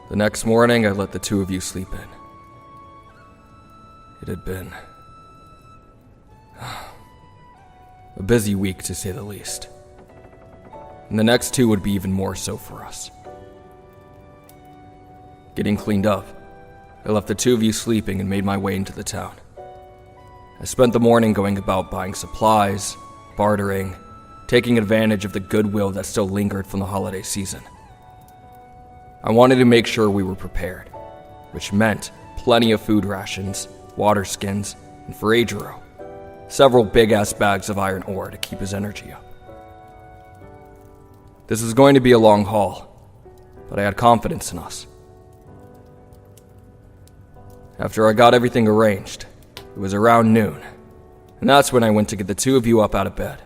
The next morning, I let the two of you sleep in. It had been a busy week, to say the least. And the next two would be even more so for us. Getting cleaned up, I left the two of you sleeping and made my way into the town. I spent the morning going about buying supplies, bartering, taking advantage of the goodwill that still lingered from the holiday season. I wanted to make sure we were prepared, which meant plenty of food rations, water skins, and for Otro, several big-ass bags of iron ore to keep his energy up. This was going to be a long haul, but I had confidence in us. After I got everything arranged, it was around noon, and that's when I went to get the two of you up out of bed.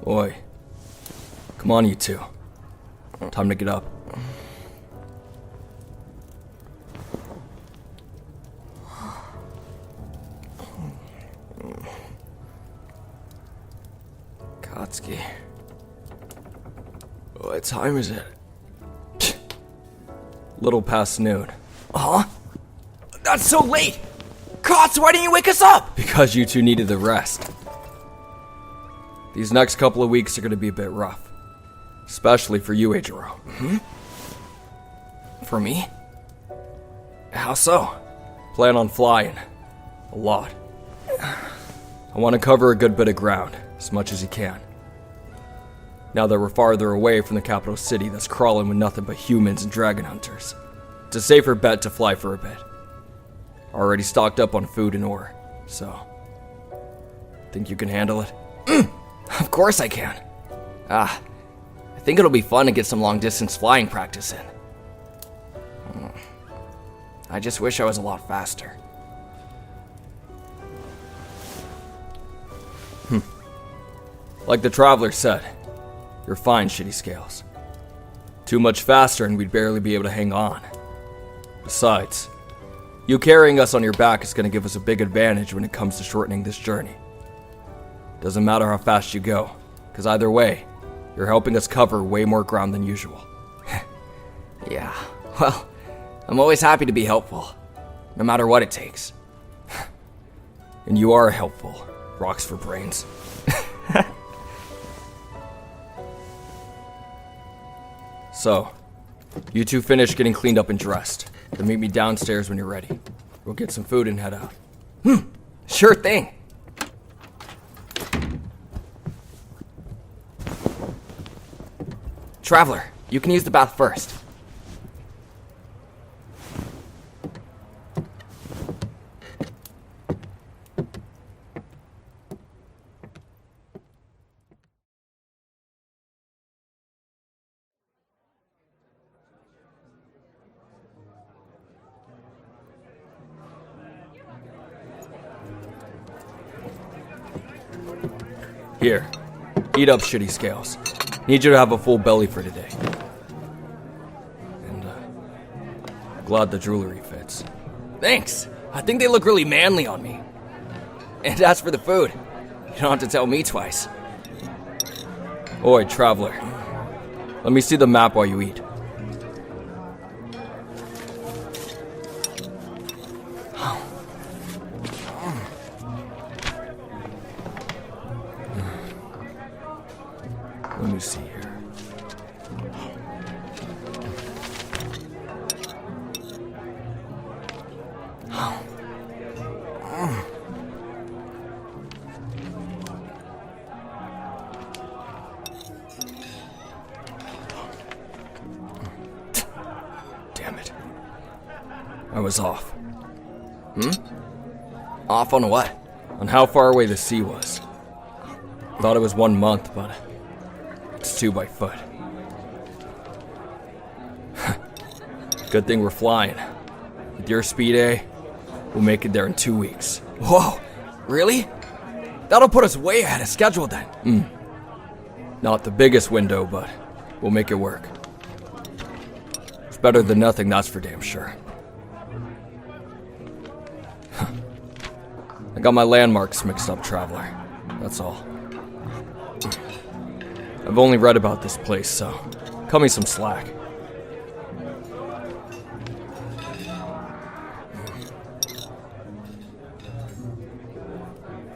Oi. Come on, you two. Time to get up. Katsuki. What time is it? Little past noon. Huh? That's so late! Katsu, why didn't you wake us up? Because you two needed the rest. These next couple of weeks are going to be a bit rough. Especially for you, Otro. For me? How so? Plan on flying. A lot. I want to cover a good bit of ground, as much as you can. Now that we're farther away from the capital city that's crawling with nothing but humans and dragon hunters, it's a safer bet to fly for a bit. Already stocked up on food and ore, so... Think you can handle it? Of course I can. I think it'll be fun to get some long-distance flying practice in. I just wish I was a lot faster. Like the traveler said, you're fine, Shitty Scales. Too much faster and we'd barely be able to hang on. Besides, you carrying us on your back is going to give us a big advantage when it comes to shortening this journey. Doesn't matter how fast you go, because either way, you're helping us cover way more ground than usual. Yeah, well, I'm always happy to be helpful, no matter what it takes. And you are helpful, rocks for brains. So, you two finish getting cleaned up and dressed. Then meet me downstairs when you're ready. We'll get some food and head out. Sure thing. Traveler, you can use the bath first. Here, eat up, Shitty Scales. Need you to have a full belly for today. And, glad the jewelry fits. Thanks. I think they look really manly on me. And as for the food, you don't have to tell me twice. Oi, traveler. Let me see the map while you eat. Let me see here. Damn it. I was off. Off on what? On how far away the sea was. Thought it was 1 month, but it's 2 by foot. Good thing we're flying. With your speed, we'll make it there in 2 weeks. Whoa, really? That'll put us way ahead of schedule then. Not the biggest window, but we'll make it work. It's better than nothing, that's for damn sure. I got my landmarks mixed up, traveler. That's all. I've only read about this place, so cut me some slack.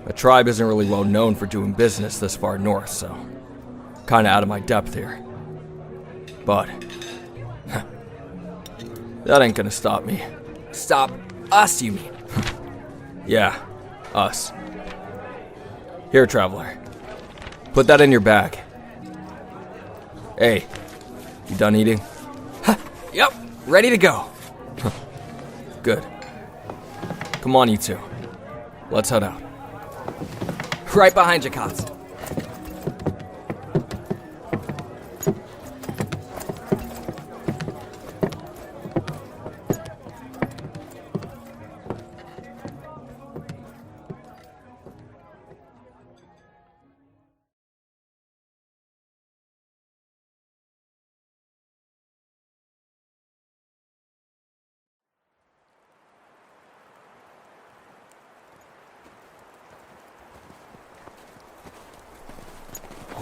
The tribe isn't really well known for doing business this far north, so kinda out of my depth here. But that ain't gonna stop me. Stop us, you mean? Yeah, us. Here, traveler. Put that in your bag. Hey, you done eating? Yep, ready to go. Good. Come on, you two. Let's head out. Right behind you, Kotz.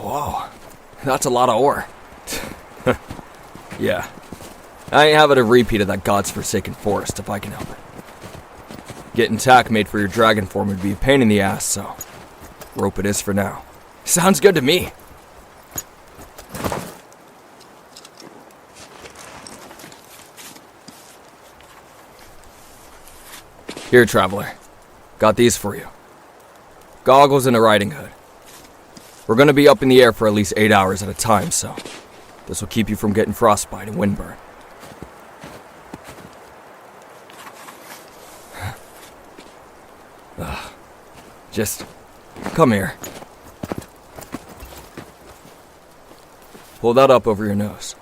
Whoa, that's a lot of ore. Yeah, I ain't having a repeat of that god's-forsaken forest if I can help it. Getting tack made for your dragon form would be a pain in the ass, so rope it is for now. Sounds good to me. Here, traveler. Got these for you. Goggles and a riding hood. We're gonna be up in the air for at least 8 hours at a time, so this will keep you from getting frostbite and windburn. Just come here. Pull that up over your nose.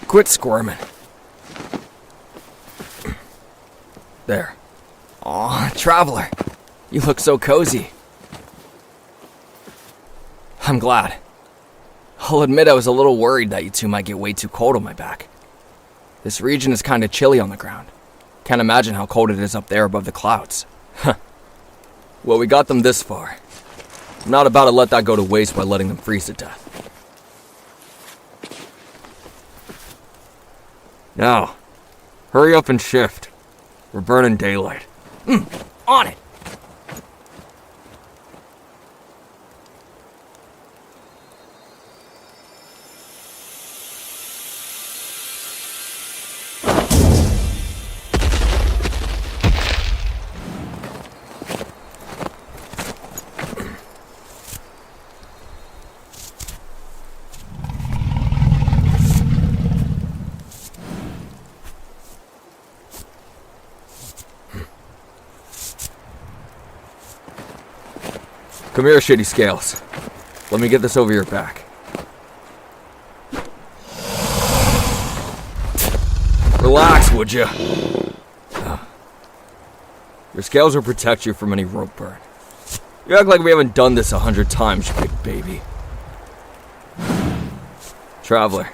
Quit squirming. There. Aw, traveler. You look so cozy. I'm glad. I'll admit I was a little worried that you two might get way too cold on my back. This region is kinda chilly on the ground. Can't imagine how cold it is up there above the clouds. Well, we got them this far. I'm not about to let that go to waste by letting them freeze to death. Now, hurry up and shift. We're burning daylight. On it! Come here, shitty scales. Let me get this over your back. Relax, would you? Your scales will protect you from any rope burn. You act like we haven't done this 100 times, you big baby. Traveler,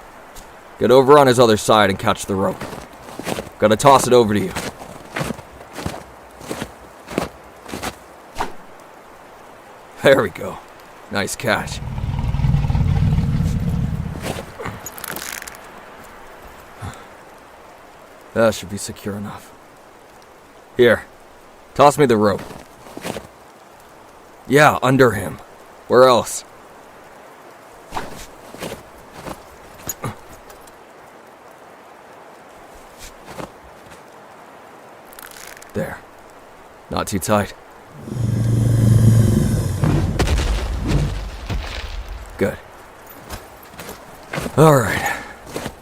get over on his other side and catch the rope. Gotta toss it over to you. There we go. Nice catch. That should be secure enough. Here, toss me the rope. Yeah, under him. Where else? There. Not too tight. Good. All right.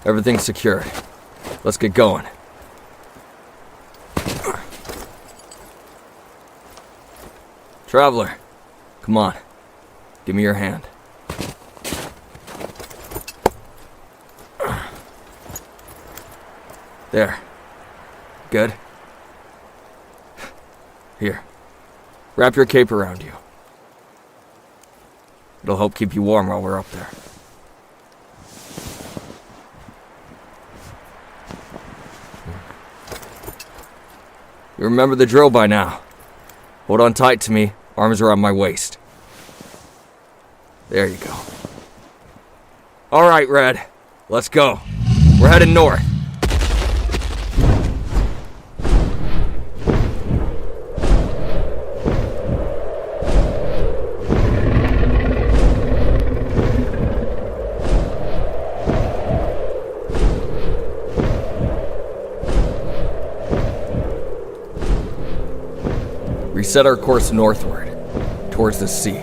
Everything's secured. Let's get going. Traveler, come on. Give me your hand. There. Good? Here. Wrap your cape around you. It'll help keep you warm while we're up there. You remember the drill by now. Hold on tight to me, arms around my waist. There you go. Alright, Red. Let's go. We're heading north. We set our course northward, towards the sea.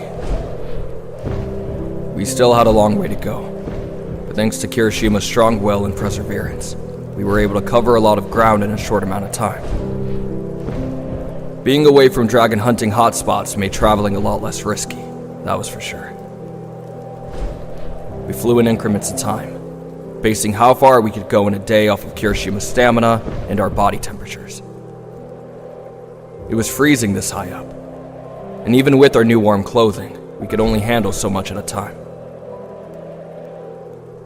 We still had a long way to go, but thanks to Kirishima's strong will and perseverance, we were able to cover a lot of ground in a short amount of time. Being away from dragon hunting hotspots made traveling a lot less risky, that was for sure. We flew in increments of time, basing how far we could go in a day off of Kirishima's stamina and our body temperatures. It was freezing this high up, and even with our new warm clothing, we could only handle so much at a time.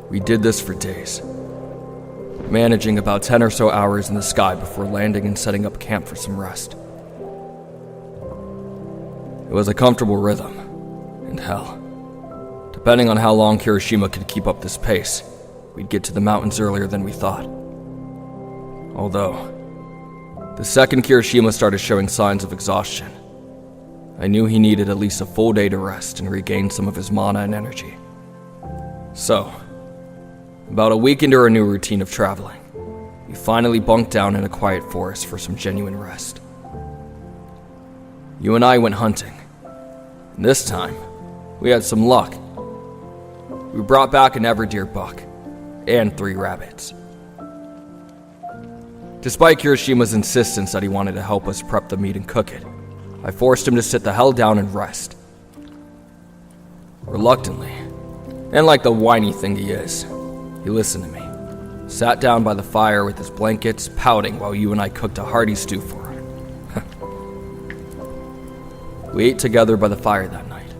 We did this for days, managing about 10 or so hours in the sky before landing and setting up camp for some rest. It was a comfortable rhythm, and hell, depending on how long Kirishima could keep up this pace, we'd get to the mountains earlier than we thought. Although, the second Kirishima started showing signs of exhaustion, I knew he needed at least a full day to rest and regain some of his mana and energy. So, about a week into our new routine of traveling, we finally bunked down in a quiet forest for some genuine rest. You and I went hunting, and this time, we had some luck. We brought back an everdeer buck, and 3 rabbits. Despite Kirishima's insistence that he wanted to help us prep the meat and cook it, I forced him to sit the hell down and rest. Reluctantly, and like the whiny thing he is, he listened to me, sat down by the fire with his blankets, pouting while you and I cooked a hearty stew for him. We ate together by the fire that night.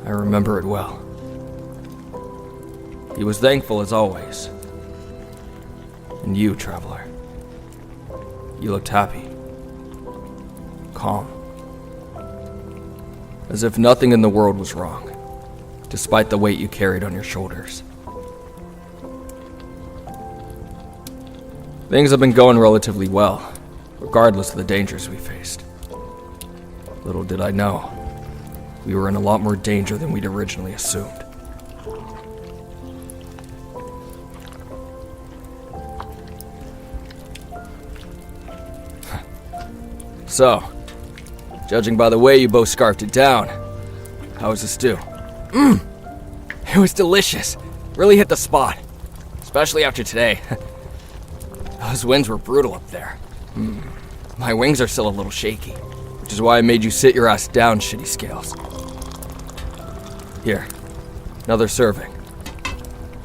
I remember it well. He was thankful as always. And you, traveler, you looked happy, calm, as if nothing in the world was wrong, despite the weight you carried on your shoulders. Things have been going relatively well, regardless of the dangers we faced. Little did I know, we were in a lot more danger than we'd originally assumed. So, judging by the way you both scarfed it down, how was the stew? It was delicious. Really hit the spot. Especially after today. Those winds were brutal up there. My wings are still a little shaky. Which is why I made you sit your ass down, shitty scales. Here, another serving.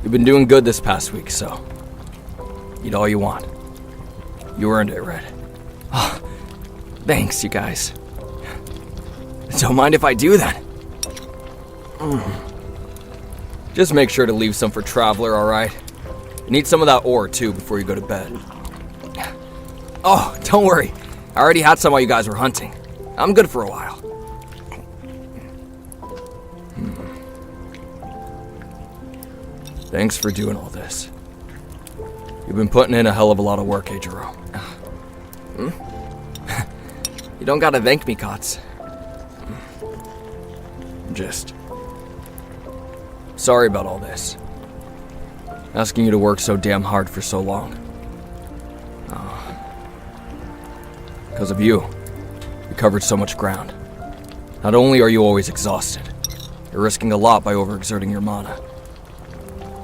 You've been doing good this past week, so eat all you want. You earned it, Red. Thanks, you guys. Don't mind if I do that. Just make sure to leave some for Traveler, alright? You need some of that ore, too, before you go to bed. Oh, don't worry. I already had some while you guys were hunting. I'm good for a while. Thanks for doing all this. You've been putting in a hell of a lot of work, Jerome. You don't gotta thank me, Kotz. Just sorry about all this. Asking you to work so damn hard for so long. Because of you, we covered so much ground. Not only are you always exhausted, you're risking a lot by overexerting your mana.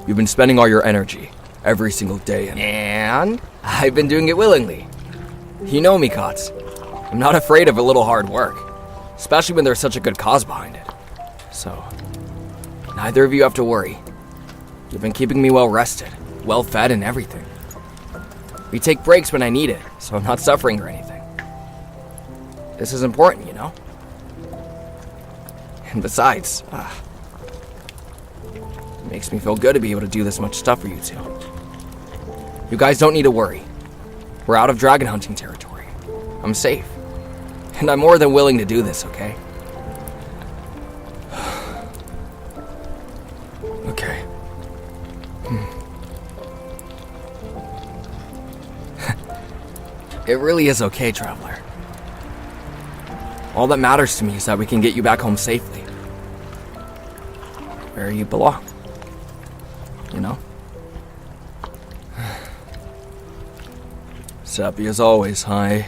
You've been spending all your energy, every single day, and I've been doing it willingly. You know me, Kotz. I'm not afraid of a little hard work. especially when there's such a good cause behind it. So, neither of you have to worry. You've been keeping me well rested, well fed, and everything. We take breaks when I need it, so I'm not suffering or anything. This is important, you know? And besides, it makes me feel good to be able to do this much stuff for you two. You guys don't need to worry. We're out of dragon hunting territory. I'm safe. And I'm more than willing to do this, okay? Okay. It really is okay, Traveler. All that matters to me is that we can get you back home safely. Where you belong. You know? Sappy as always, hi.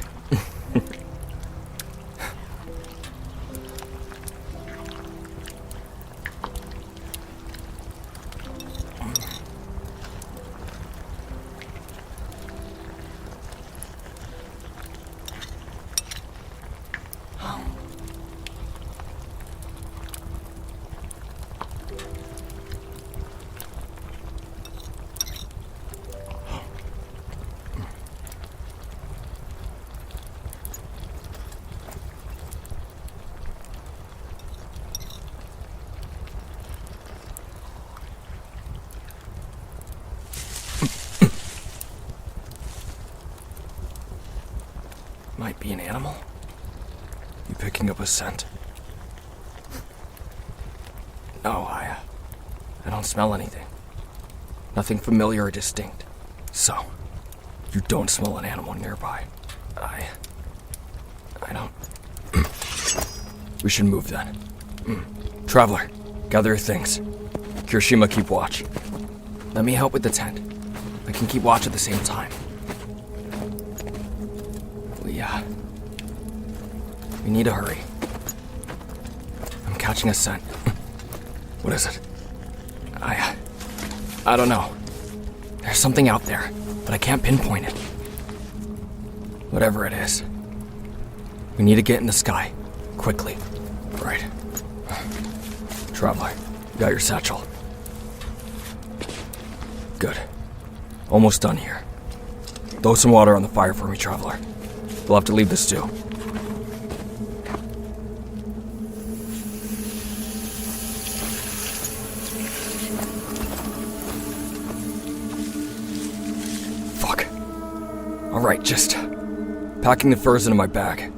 Might be an animal. You picking up a scent? No, I don't smell anything. Nothing familiar or distinct. So, you don't smell an animal nearby? I don't. We should move then. Traveler, gather your things. Kirishima, keep watch. Let me help with the tent. I can keep watch at the same time. We need to hurry. I'm catching a scent. What is it? I don't know. There's something out there, but I can't pinpoint it. Whatever it is, we need to get in the sky, quickly. Right. Traveler, you got your satchel. Good. Almost done here. Throw some water on the fire for me, Traveler. We'll have to leave this too. Fuck. Alright, just packing the furs into my bag.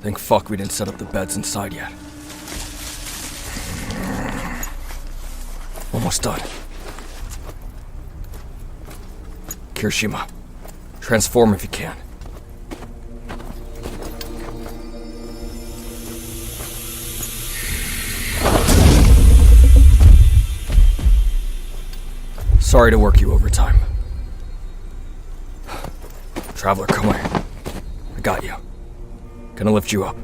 Thank fuck we didn't set up the beds inside yet. Almost done. Kirishima, transform if you can. Sorry to work you overtime. Traveler, come here. I got you. Gonna lift you up.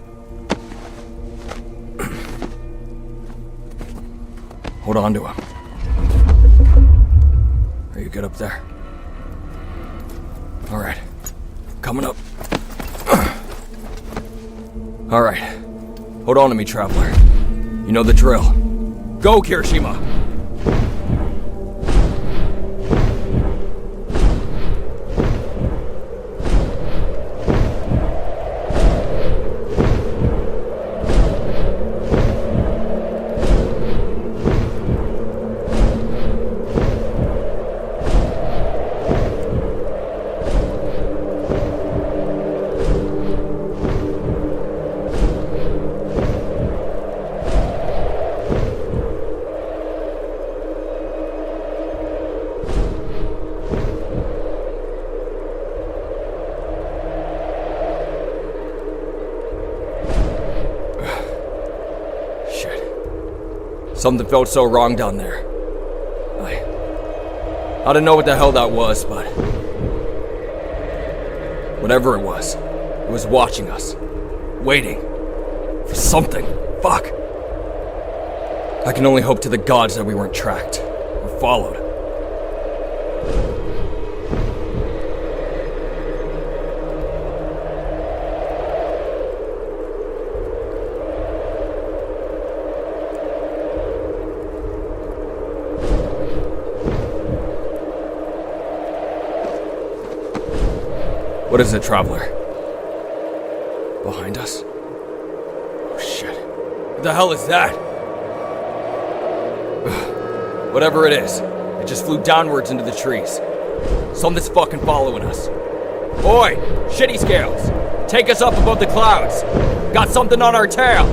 Hold on to him. Are you good up there? Alright. Coming up. Alright. Hold on to me, Traveler. You know the drill. Go, Kirishima! Something felt so wrong down there. I don't know what the hell that was, but whatever it was watching us. Waiting. For something. Fuck. I can only hope to the gods that we weren't tracked. Or followed. What is it, traveler? Behind us? Oh shit. What the hell is that? Whatever it is, it just flew downwards into the trees. Something's fucking following us. Oi! Shitty scales! Take us up above the clouds! Got something on our tail!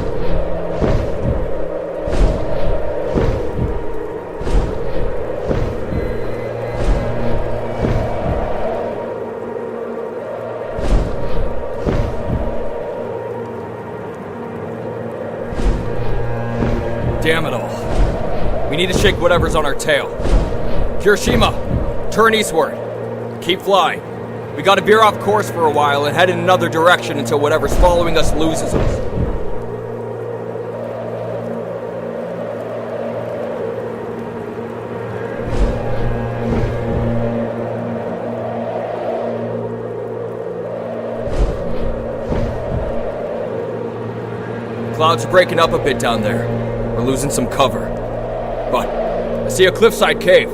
Damn it all. We need to shake whatever's on our tail. Kirishima, turn eastward. Keep flying. We gotta veer off course for a while and head in another direction until whatever's following us loses us. Clouds are breaking up a bit down there. We're losing some cover. But I see a cliffside cave.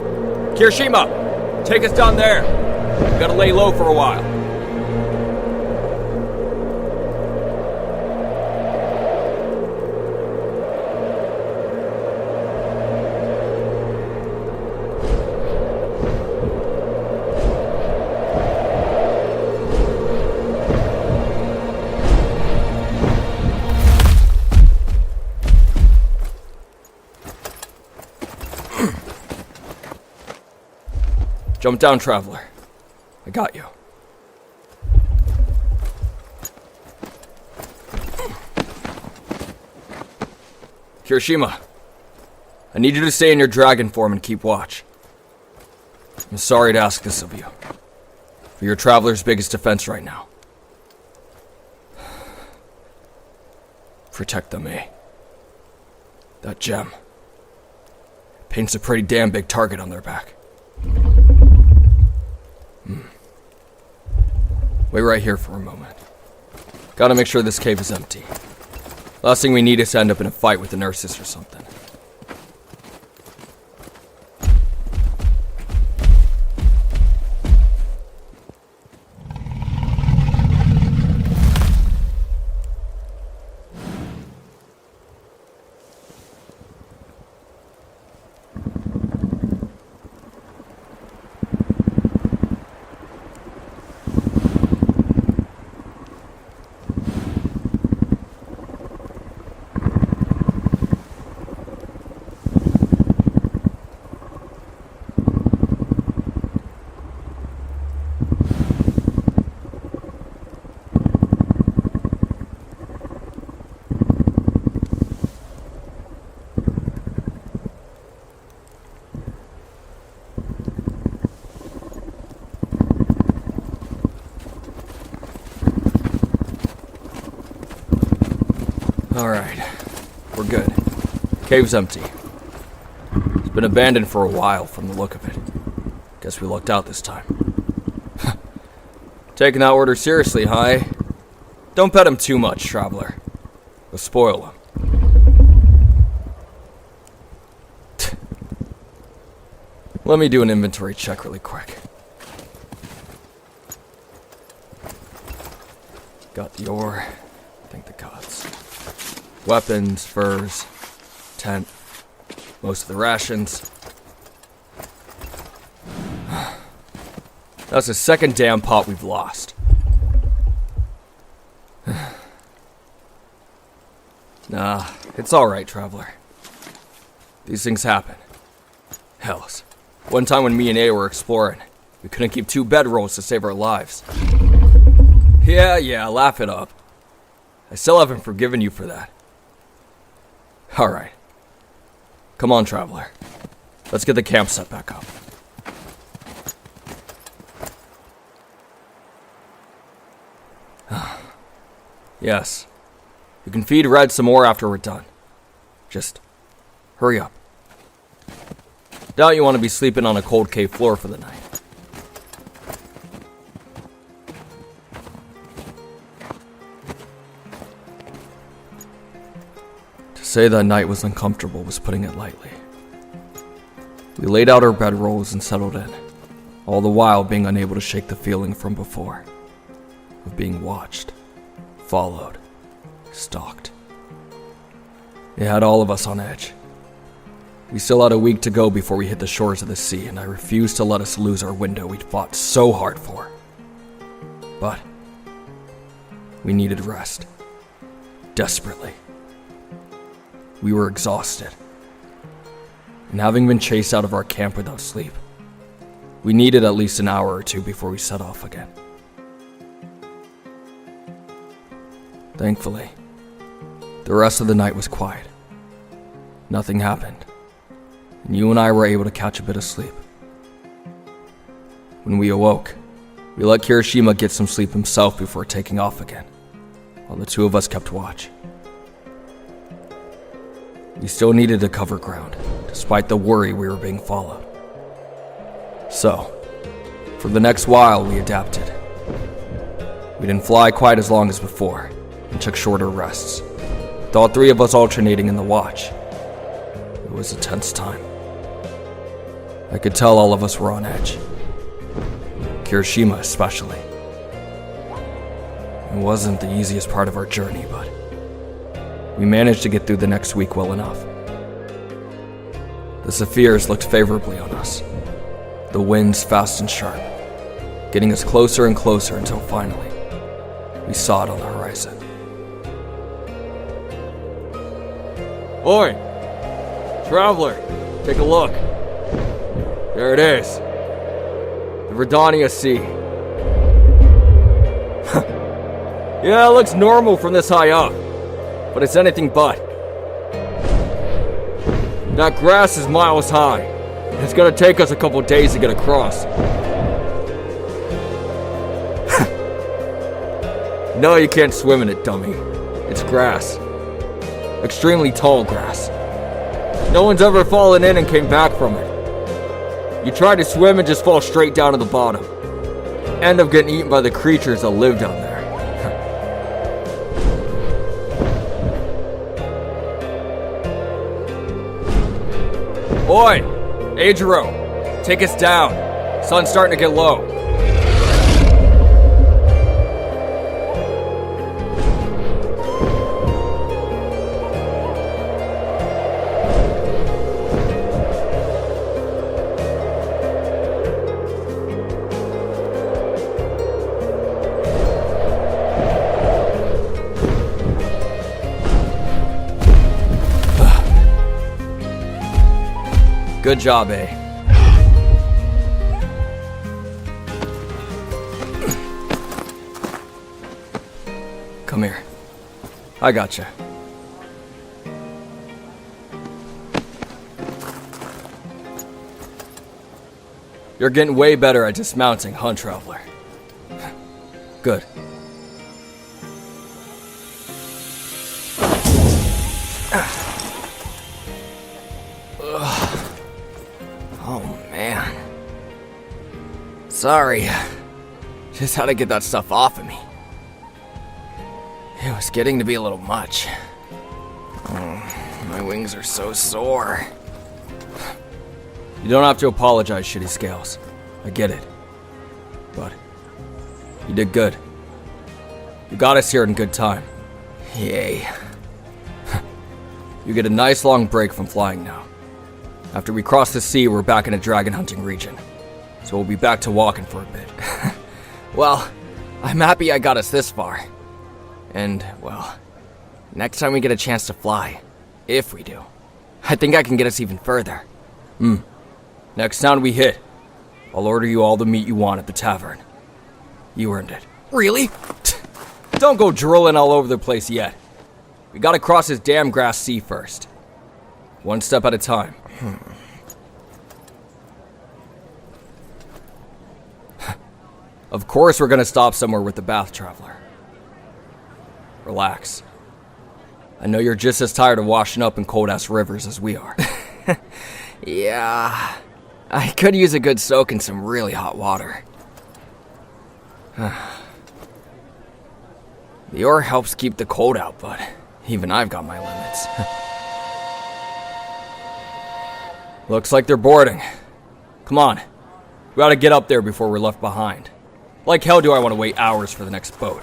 Kirishima, take us down there. We gotta lay low for a while. Jump down, traveler. I got you. Kirishima, I need you to stay in your dragon form and keep watch. I'm sorry to ask this of you. You're your traveler's biggest defense right now. Protect them, eh? That gem paints a pretty damn big target on their back. Wait right here for a moment. Gotta make sure this cave is empty. Last thing we need is to end up in a fight with the nurses or something. Alright, we're good. Cave's empty. It's been abandoned for a while from the look of it. Guess we lucked out this time. Taking that order seriously, huh? Don't pet him too much, traveler. You'll spoil him. Let me do an inventory check really quick. Got the ore. Thank the gods. Weapons, furs, tent, most of the rations. That's the second damn pot we've lost. Nah, it's alright, traveler. These things happen. Hells, one time when me and A were exploring, we couldn't keep 2 bedrolls to save our lives. Yeah, laugh it up. I still haven't forgiven you for that. Alright. Come on, traveler. Let's get the camp set back up. Yes. You can feed Red some more after we're done. Just hurry up. Doubt you want to be sleeping on a cold cave floor for the night. To say that night was uncomfortable was putting it lightly. We laid out our bedrolls and settled in, all the while being unable to shake the feeling from before. of being watched, followed, stalked. It had all of us on edge. We still had a week to go before we hit the shores of the sea, and I refused to let us lose our window we'd fought so hard for. But we needed rest. Desperately. We were exhausted. And having been chased out of our camp without sleep, we needed at least an hour or two before we set off again. Thankfully, the rest of the night was quiet. Nothing happened, and you and I were able to catch a bit of sleep. When we awoke, we let Kirishima get some sleep himself before taking off again, while the two of us kept watch. We still needed to cover ground, despite the worry we were being followed. So, for the next while, we adapted. We didn't fly quite as long as before, and took shorter rests, with all three of us alternating in the watch. It was a tense time. I could tell all of us were on edge. Kirishima especially. It wasn't the easiest part of our journey, but we managed to get through the next week well enough. The Saphirs looked favorably on us, the winds fast and sharp, getting us closer and closer until finally, we saw it on the horizon. Oi! Traveler, take a look. There it is. The Verdania Sea. Yeah, it looks normal from this high up, but it's anything but. That grass is miles high. It's gonna take us a couple days to get across. No, you can't swim in it, dummy. It's grass. Extremely tall grass. No one's ever fallen in and came back from it. You try to swim and just fall straight down to the bottom. End up getting eaten by the creatures that live down there. Oi! Ajiro! Take us down. Sun's starting to get low. Good job, A. Come here. I gotcha. You're getting way better at dismounting, huh, Traveler? Good. Oh, man. Sorry. Just had to get that stuff off of me. It was getting to be a little much. Oh, my wings are so sore. You don't have to apologize, Shitty Scales. I get it. But you did good. You got us here in good time. Yay. You get a nice long break from flying now. After we cross the sea, we're back in a dragon hunting region. So we'll be back to walking for a bit. Well, I'm happy I got us this far. And, well, next time we get a chance to fly, if we do, I think I can get us even further. Next town we hit, I'll order you all the meat you want at the tavern. You earned it. Really? Don't go drooling all over the place yet. We gotta cross this damn grass sea first. One step at a time. Of course we're gonna stop somewhere with the bath, Traveler. Relax. I know you're just as tired of washing up in cold-ass rivers as we are. Yeah, I could use a good soak in some really hot water. The ore helps keep the cold out, but even I've got my limits. Looks like they're boarding. Come on. We ought to get up there before we're left behind. Like hell do I want to wait hours for the next boat.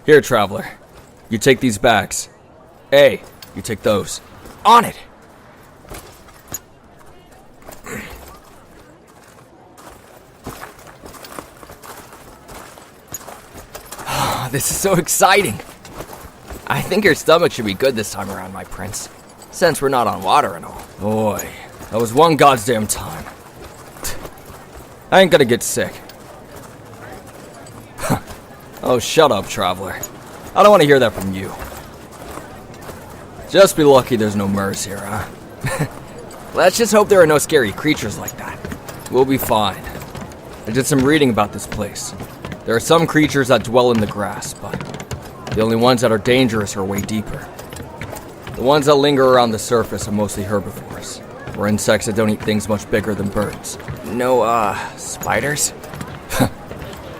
Here, traveler. You take these bags. Hey, you take those. On it! This is so exciting. I think your stomach should be good this time around, my prince. Since we're not on water and all. Boy, that was one goddamn time. I ain't gonna get sick. Oh, shut up, traveler. I don't want to hear that from you. Just be lucky there's no MERS here, huh? Let's just hope there are no scary creatures like that. We'll be fine. I did some reading about this place. There are some creatures that dwell in the grass, but the only ones that are dangerous are way deeper. The ones that linger around the surface are mostly herbivores, or insects that don't eat things much bigger than birds. No, spiders?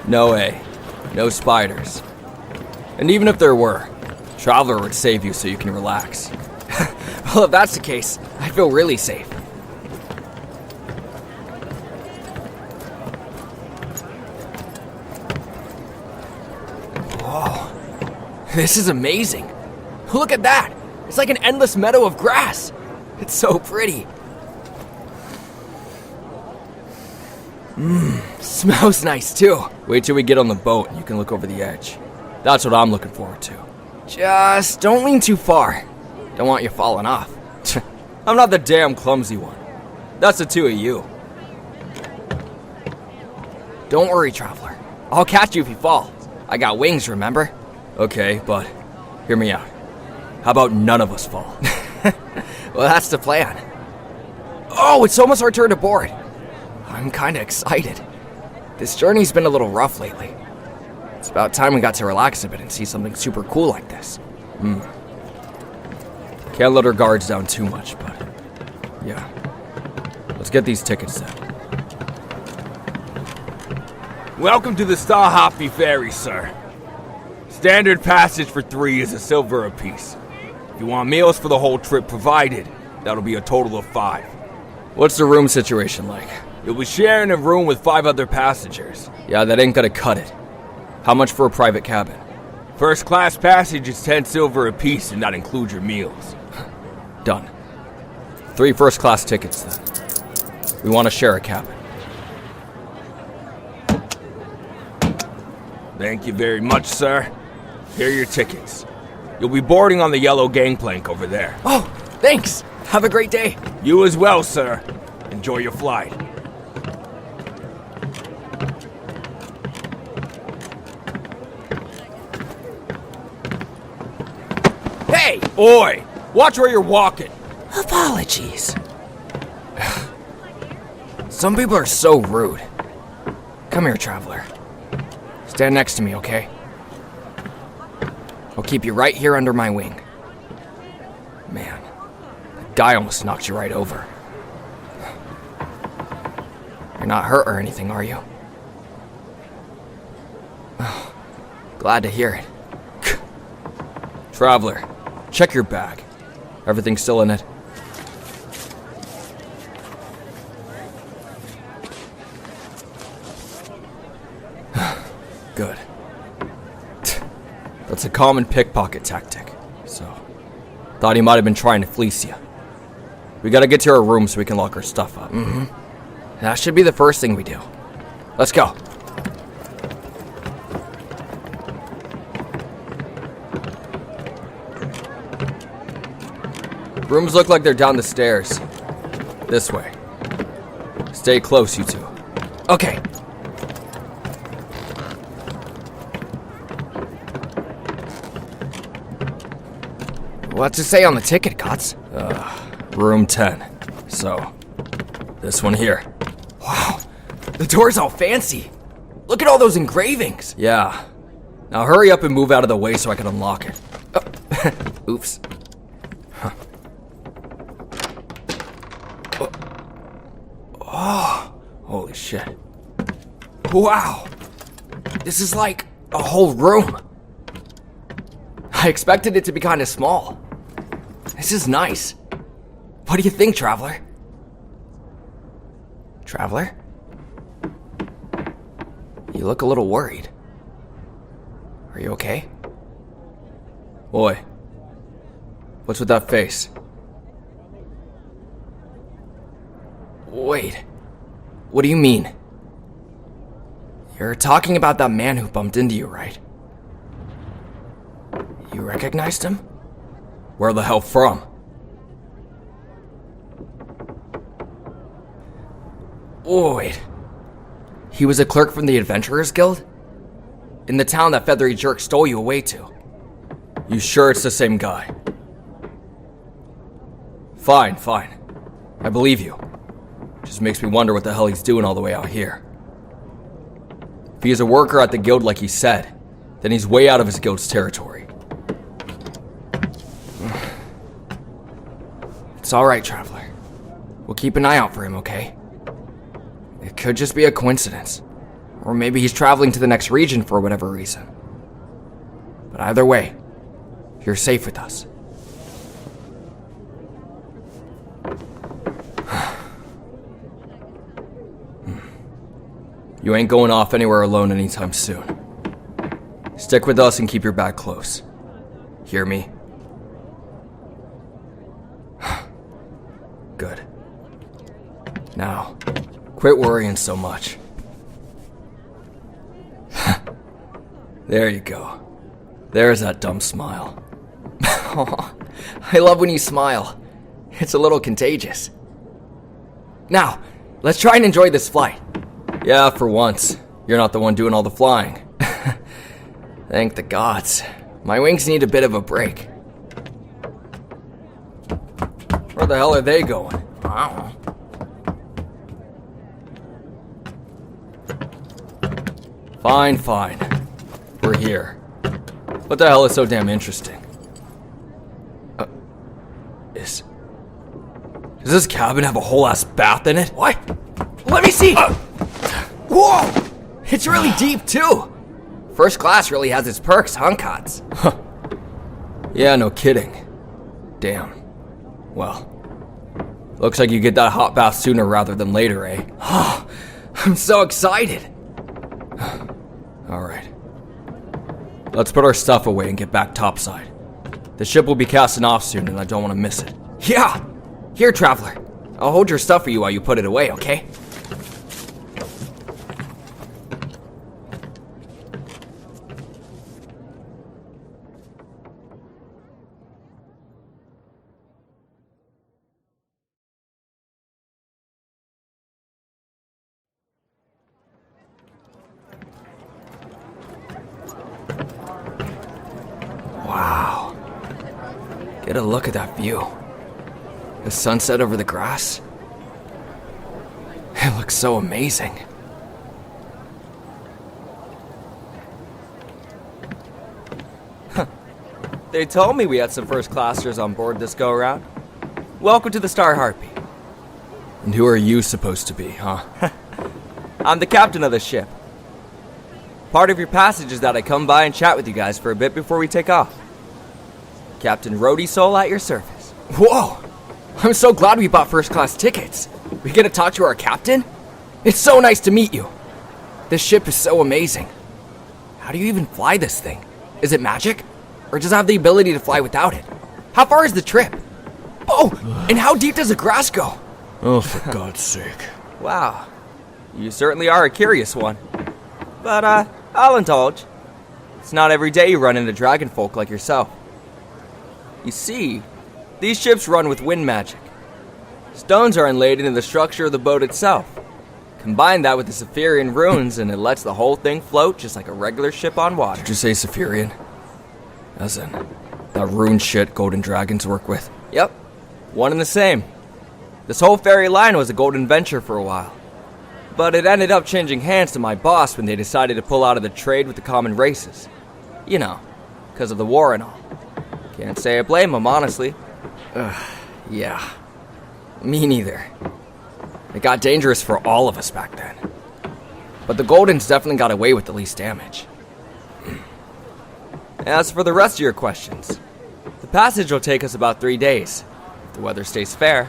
No way. No spiders. And even if there were, Traveler would save you so you can relax. Well, if that's the case, I feel really safe. Whoa. This is amazing. Look at that. It's like an endless meadow of grass. It's so pretty. Smells nice too. Wait till we get on the boat and you can look over the edge. That's what I'm looking forward to. Just don't lean too far. Don't want you falling off. I'm not the damn clumsy one. That's the two of you. Don't worry, traveler. I'll catch you if you fall. I got wings, remember? Okay, but hear me out. How about none of us fall? Well, that's the plan. Oh, it's almost our turn to board. I'm kinda excited. This journey's been a little rough lately. It's about time we got to relax a bit and see something super cool like this. Can't let our guards down too much, but yeah. Let's get these tickets then. Welcome to the Starhoppy Ferry, sir. Standard passage for 3 is a silver apiece. If you want meals for the whole trip provided, that'll be a total of 5. What's the room situation like? You'll be sharing a room with 5 other passengers. Yeah, that ain't gonna cut it. How much for a private cabin? First class passage is 10 silver apiece, and that includes your meals. Done. 3 first class tickets then. We want to share a cabin. Thank you very much, sir. Here are your tickets. You'll be boarding on the yellow gangplank over there. Oh, thanks. Have a great day. You as well, sir. Enjoy your flight. Hey! Oi! Watch where you're walking. Apologies. Some people are so rude. Come here, traveler. Stand next to me, okay? I'll keep you right here under my wing. Man, that guy almost knocked you right over. You're not hurt or anything, are you? Glad to hear it. Traveler, check your bag. Everything's still in it? Good. That's a common pickpocket tactic, so thought he might have been trying to fleece you. We gotta get to our room so we can lock our stuff up. That should be the first thing we do. Let's go. Rooms look like they're down the stairs. This way. Stay close, you two. Okay. What's it say on the ticket, Cots? Room 10. So, this one here. Wow, the door's all fancy. Look at all those engravings. Yeah. Now hurry up and move out of the way so I can unlock it. Oops. Oh, holy shit. Wow. This is like a whole room. I expected it to be kind of small. This is nice. What do you think, traveler? Traveler? look a little worried. Are you okay? Oi. What's with that face? Wait. What do you mean? You're talking about that man who bumped into you, right? You recognized him? Where the hell from? Oh, wait. He was a clerk from the Adventurers Guild? In the town that feathery jerk stole you away to. You sure it's the same guy? Fine, fine. I believe you. Just makes me wonder what the hell he's doing all the way out here. If he is a worker at the guild like he said, then he's way out of his guild's territory. It's alright, traveler. We'll keep an eye out for him, okay? It could just be a coincidence. Or maybe he's traveling to the next region for whatever reason. But either way, you're safe with us. You ain't going off anywhere alone anytime soon. Stick with us and keep your back close. Hear me? Good. Now, quit worrying so much. There you go. There's that dumb smile. I love when you smile. It's a little contagious. Now, let's try and enjoy this flight. Yeah, for once. You're not the one doing all the flying. Thank the gods. My wings need a bit of a break. Where the hell are they going? I don't know. Fine, fine. We're here. What the hell is so damn interesting? Does this cabin have a whole ass bath in it? What? Let me see! Whoa! It's really deep, too! First class really has its perks, huh, Cots? Yeah, no kidding. Damn. Well, looks like you get that hot bath sooner rather than later, eh? I'm so excited! Alright. Let's put our stuff away and get back topside. The ship will be casting off soon and I don't want to miss it. Yeah! Here, traveler. I'll hold your stuff for you while you put it away, okay? Wow. Get a look at that view. The sunset over the grass. It looks so amazing. They told me we had some first classers on board this go-around. Welcome to the Star Harpy. And who are you supposed to be, huh? I'm the captain of the ship. Part of your passage is that I come by and chat with you guys for a bit before we take off. Captain Roadie Soul at your service. Whoa! I'm so glad we bought first class tickets. We get to talk to our captain? It's so nice to meet you. This ship is so amazing. How do you even fly this thing? Is it magic? Or does it have the ability to fly without it? How far is the trip? Oh, and how deep does the grass go? Oh, for God's sake. Wow. You certainly are a curious one. But, I'll indulge. It's not every day you run into dragon folk like yourself. You see, these ships run with wind magic. Stones are inlaid into the structure of the boat itself. Combine that with the Saphirian runes and it lets the whole thing float just like a regular ship on water. Did you say Saphirian? As in, that rune shit golden dragons work with? Yep, one and the same. This whole ferry line was a golden venture for a while. But it ended up changing hands to my boss when they decided to pull out of the trade with the common races. You know, because of the war and all. Can't say I blame them, honestly. Yeah. Me neither. It got dangerous for all of us back then. But the Goldens definitely got away with the least damage. As for the rest of your questions, the passage will take us about 3 days, if the weather stays fair.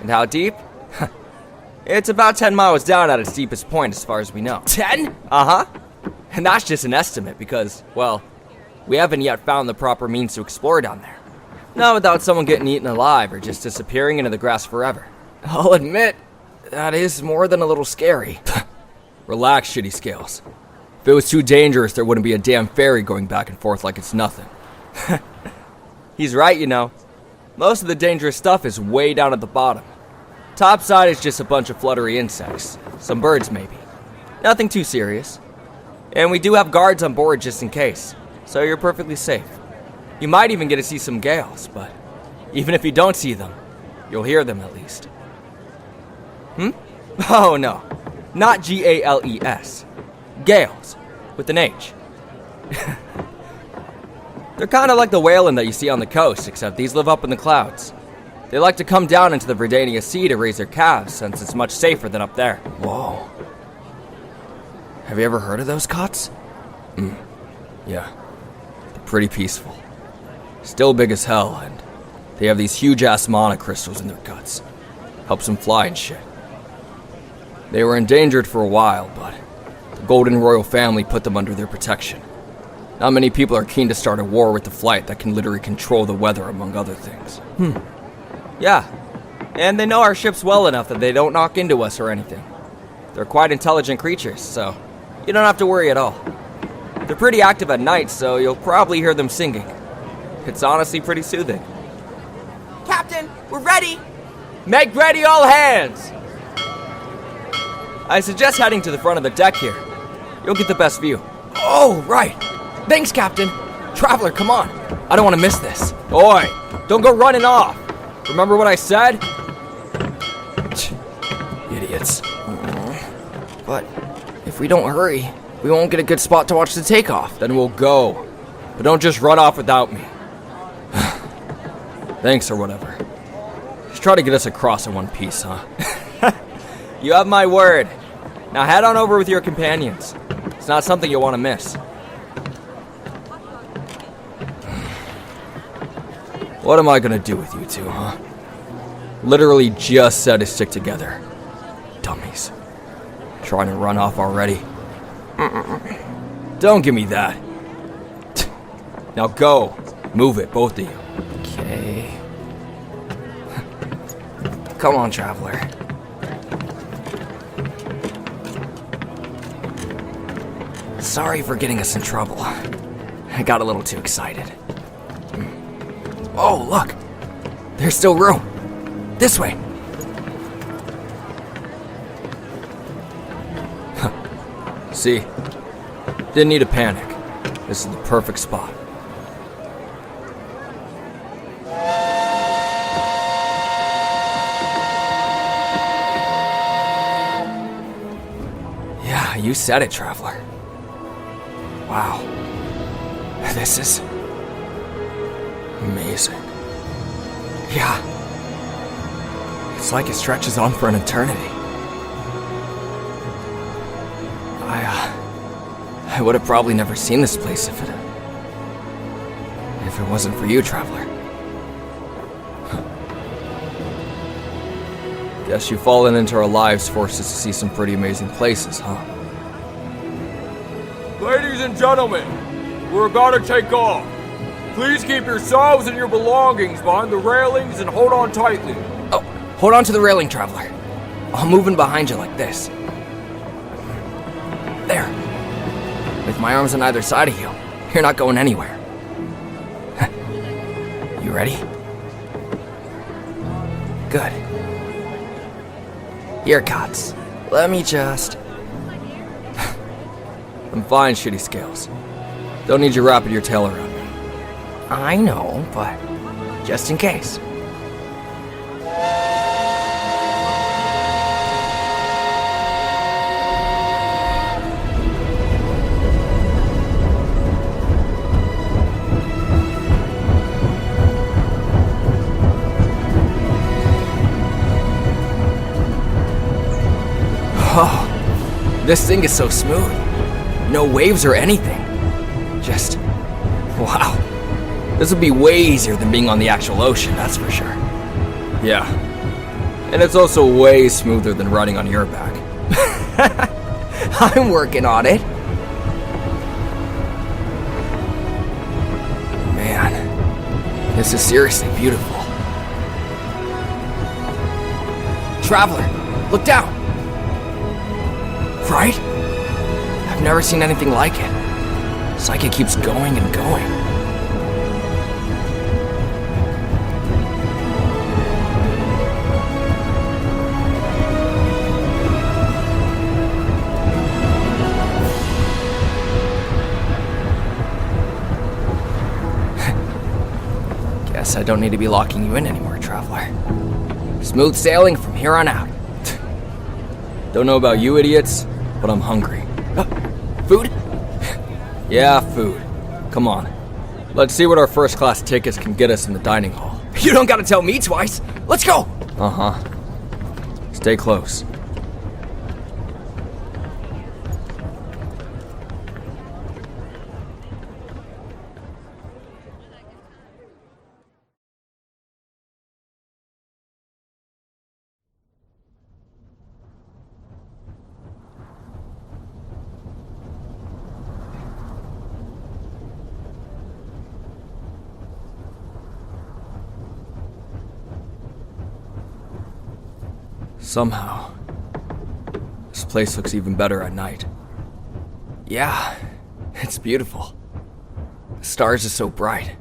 And how deep? It's about 10 miles down at its deepest point as far as we know. 10? Uh-huh. And that's just an estimate because, well, we haven't yet found the proper means to explore down there. Not without someone getting eaten alive or just disappearing into the grass forever. I'll admit, that is more than a little scary. Relax, Shitty Scales. If it was too dangerous, there wouldn't be a damn ferry going back and forth like it's nothing. He's right, you know. Most of the dangerous stuff is way down at the bottom. Topside is just a bunch of fluttery insects. Some birds, maybe. Nothing too serious. And we do have guards on board just in case, so you're perfectly safe. You might even get to see some gales, but even if you don't see them, you'll hear them at least. Oh no, not G-A-L-E-S. Gales, with an H. They're kind of like the whaling that you see on the coast, except these live up in the clouds. They like to come down into the Verdania Sea to raise their calves, since it's much safer than up there. Whoa. Have you ever heard of those cots? Yeah. They're pretty peaceful. Still big as hell, and they have these huge-ass mana crystals in their guts. Helps them fly and shit. They were endangered for a while, but the Golden Royal family put them under their protection. Not many people are keen to start a war with the flight that can literally control the weather, among other things. Yeah, and they know our ships well enough that they don't knock into us or anything. They're quite intelligent creatures, so you don't have to worry at all. They're pretty active at night, so you'll probably hear them singing. It's honestly pretty soothing. Captain, we're ready! Make ready all hands! I suggest heading to the front of the deck here. You'll get the best view. Oh, right. Thanks, Captain. Traveler, come on. I don't want to miss this. Oi, don't go running off. Remember what I said? Idiots. But if we don't hurry, we won't get a good spot to watch the takeoff. Then we'll go. But don't just run off without me. Thanks or whatever. Just try to get us across in one piece, huh? You have my word. Now head on over with your companions. It's not something you'll want to miss. What am I gonna do with you two, huh? Literally just said to stick together. Dummies. Trying to run off already. Don't give me that. Now go. Move it, both of you. Okay. Come on, Traveler. Sorry for getting us in trouble. I got a little too excited. Oh, look! There's still room. This way. See? Didn't need to panic. This is the perfect spot. Yeah, you said it, Traveler. Wow. This is amazing. Yeah. It's like it stretches on for an eternity. I would have probably never seen this place if it wasn't for you, Traveler. Guess you've fallen into our lives, forced us to see some pretty amazing places, huh? Ladies and gentlemen, we're about to take off. Please keep yourselves and your belongings behind the railings and hold on tightly. Oh, hold on to the railing, Traveler. I'll move in behind you like this. There. With my arms on either side of you, you're not going anywhere. You ready? Good. Here, Cots. Let me just... I'm fine, Shitty Scales. Don't need you wrapping your tail around me. I know, but just in case. Oh, this thing is so smooth. No waves or anything. Just, wow. This would be way easier than being on the actual ocean, that's for sure. Yeah. And it's also way smoother than riding on your back. I'm working on it. Man, this is seriously beautiful. Traveler, look down. Right? I've never seen anything like it. It's like it keeps going and going. Guess I don't need to be locking you in anymore, Traveler. Smooth sailing from here on out. Don't know about you idiots, but I'm hungry. Food? Yeah, food. Come on. Let's see what our first class tickets can get us in the dining hall. You don't gotta tell me twice. Let's go! Uh-huh. Stay close. Somehow, this place looks even better at night. Yeah, it's beautiful. The stars are so bright.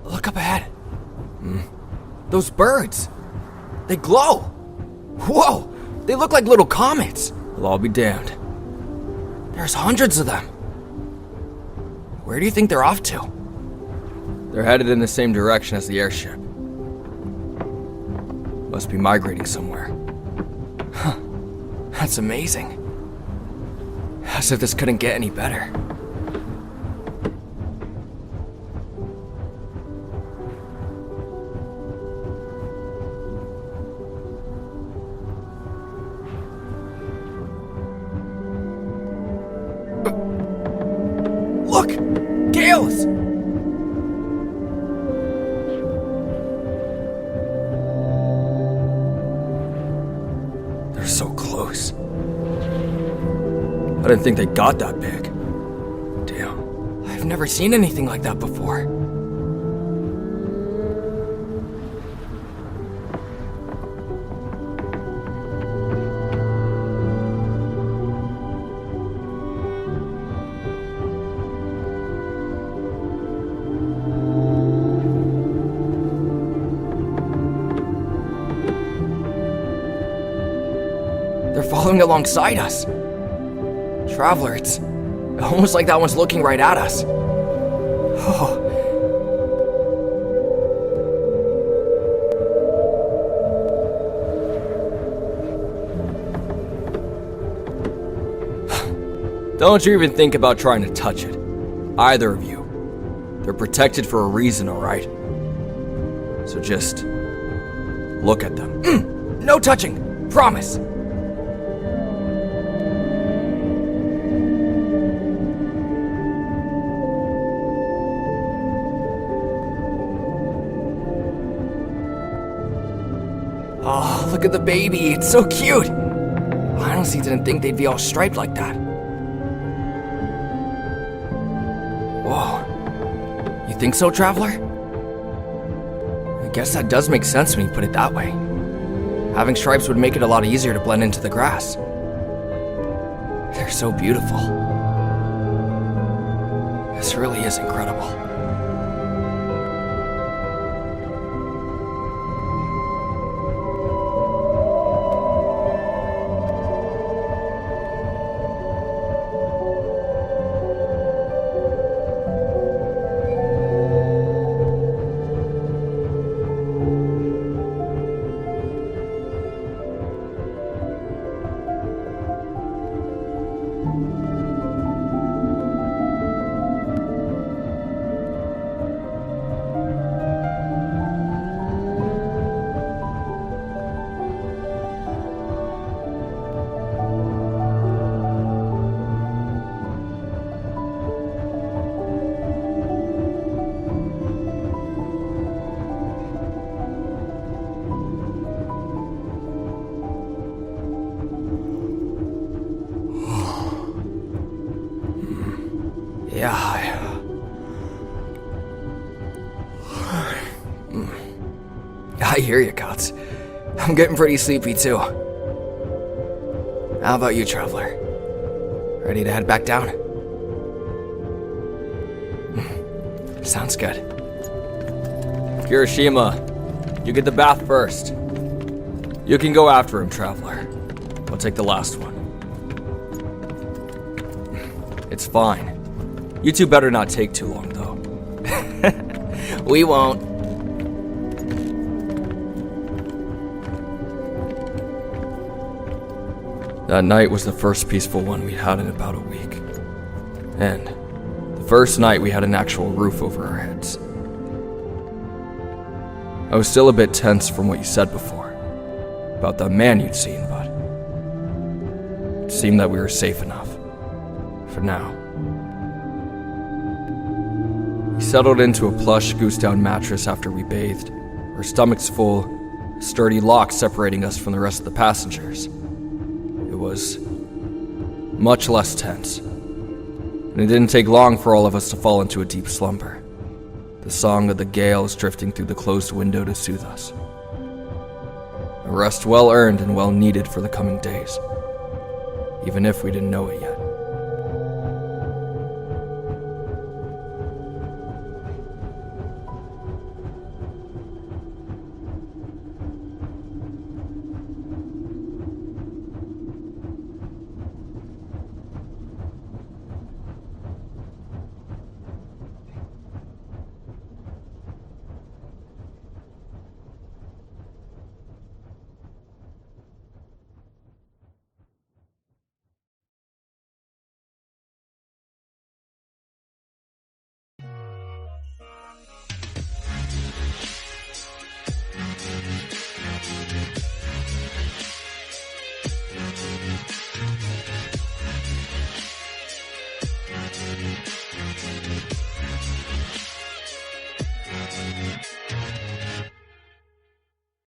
Look up ahead. Those birds. They glow. Whoa, they look like little comets. Well, I'll be damned. There's hundreds of them. Where do you think they're off to? They're headed in the same direction as the airship. Must be migrating somewhere. Huh. That's amazing. As if this couldn't get any better. Look! Gales! They're so close. I didn't think they got that big. Damn. I've never seen anything like that before. They're following alongside us. Traveler, it's almost like that one's looking right at us. Oh. Don't you even think about trying to touch it. Either of you. They're protected for a reason, alright? So just look at them. No touching. Promise. Oh, look at the baby. It's so cute. I honestly didn't think they'd be all striped like that. Whoa. You think so, Traveler? I guess that does make sense when you put it that way. Having stripes would make it a lot easier to blend into the grass. They're so beautiful. This really is incredible. Yeah, I hear you, Cots. I'm getting pretty sleepy, too. How about you, traveler? Ready to head back down? Sounds good. Kirishima, you get the bath first. You can go after him, traveler. I'll take the last one. It's fine. You two better not take too long, though. We won't. That night was the first peaceful one we'd had in about a week. And the first night we had an actual roof over our heads. I was still a bit tense from what you said before, about that man you'd seen, but it seemed that we were safe enough. For now. We settled into a plush, goose-down mattress after we bathed, our stomachs full, a sturdy lock separating us from the rest of the passengers. It was much less tense, and it didn't take long for all of us to fall into a deep slumber, the song of the gales drifting through the closed window to soothe us. A rest well earned and well needed for the coming days, even if we didn't know it yet.